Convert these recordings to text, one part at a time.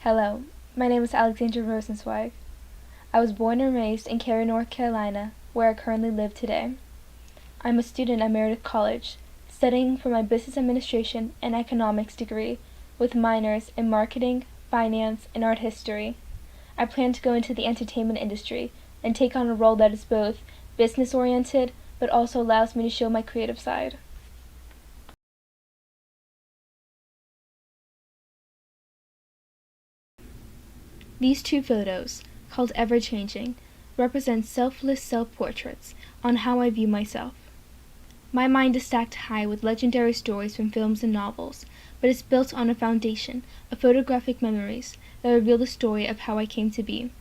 Hello, my name is Alexandria Rosenzweig. I was born and raised in Cary, North Carolina, where I currently live today. I'm a student at Meredith College, studying for my business administration and economics degree, with minors in marketing, finance, and art history. I plan to go into the entertainment industry and take on a role that is both business-oriented, but also allows me to show my creative side. These two photos, called Ever-Changing, represent selfless self-portraits on how I view myself. My mind is stacked high with legendary stories from films and novels, but it's built on a foundation of photographic memories that reveal the story of how I came to be.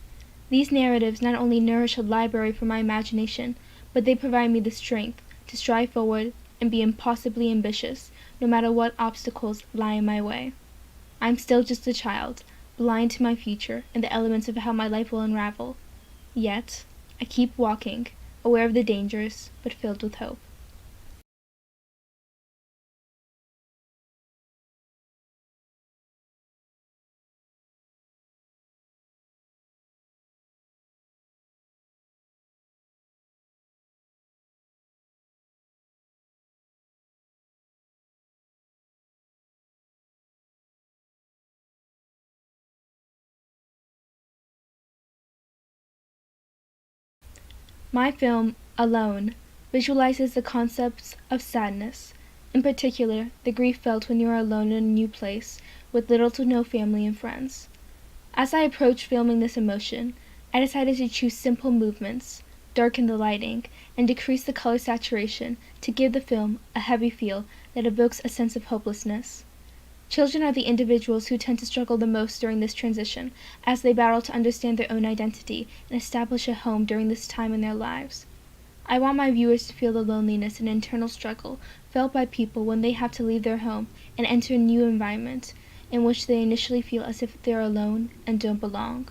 These narratives not only nourish a library for my imagination, but they provide me the strength to strive forward and be impossibly ambitious, no matter what obstacles lie in my way. I'm still just a child, blind to my future and the elements of how my life will unravel. Yet, I keep walking, aware of the dangers, but filled with hope. My film, Alone, visualizes the concepts of sadness, in particular, the grief felt when you are alone in a new place with little to no family and friends. As I approached filming this emotion, I decided to choose simple movements, darken the lighting, and decrease the color saturation to give the film a heavy feel that evokes a sense of hopelessness. Children are the individuals who tend to struggle the most during this transition, as they battle to understand their own identity and establish a home during this time in their lives. I want my viewers to feel the loneliness and internal struggle felt by people when they have to leave their home and enter a new environment, in which they initially feel as if they're alone and don't belong.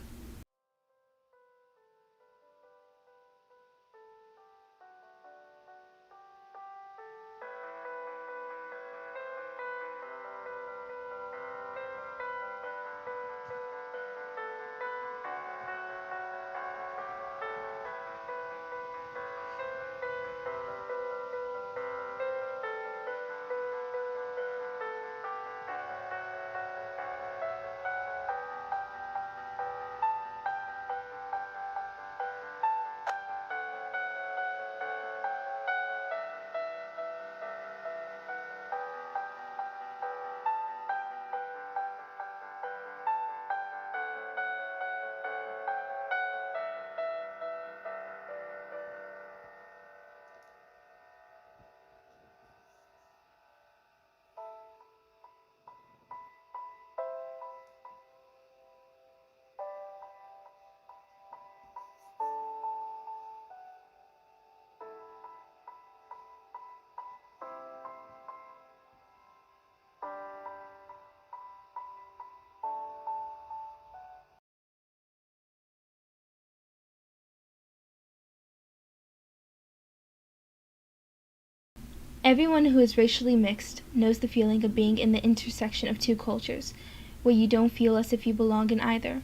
Everyone who is racially mixed knows the feeling of being in the intersection of two cultures, where you don't feel as if you belong in either.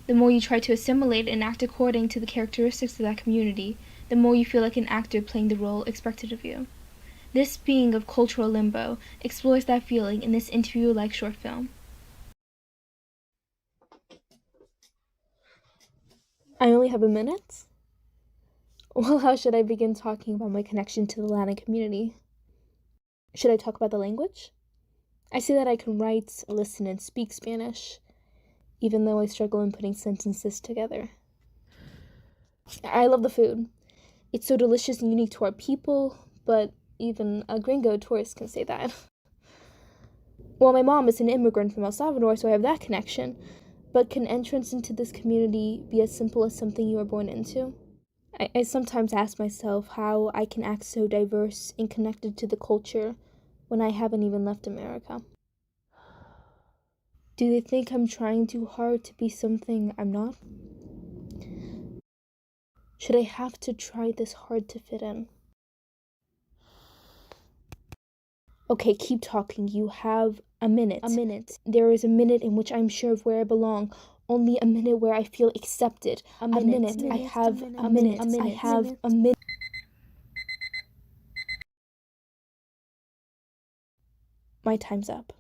The more you try to assimilate and act according to the characteristics of that community, the more you feel like an actor playing the role expected of you. This being of cultural limbo explores that feeling in this interview-like short film. I only have a minute? Well, how should I begin talking about my connection to the Latin community? Should I talk about the language? I say that I can write, listen, and speak Spanish, even though I struggle in putting sentences together. I love the food. It's so delicious and unique to our people, but even a gringo tourist can say that. Well, my mom is an immigrant from El Salvador, so I have that connection. But can entrance into this community be as simple as something you are born into? I sometimes ask myself how I can act so diverse and connected to the culture when I haven't even left America. Do they think I'm trying too hard to be something I'm not? Should I have to try this hard to fit in? Okay, keep talking. You have A minute. A minute. There is a minute in which I am sure of where I belong. Only a minute where I feel accepted. A minute. I have a minute. I have a minute. My time's up.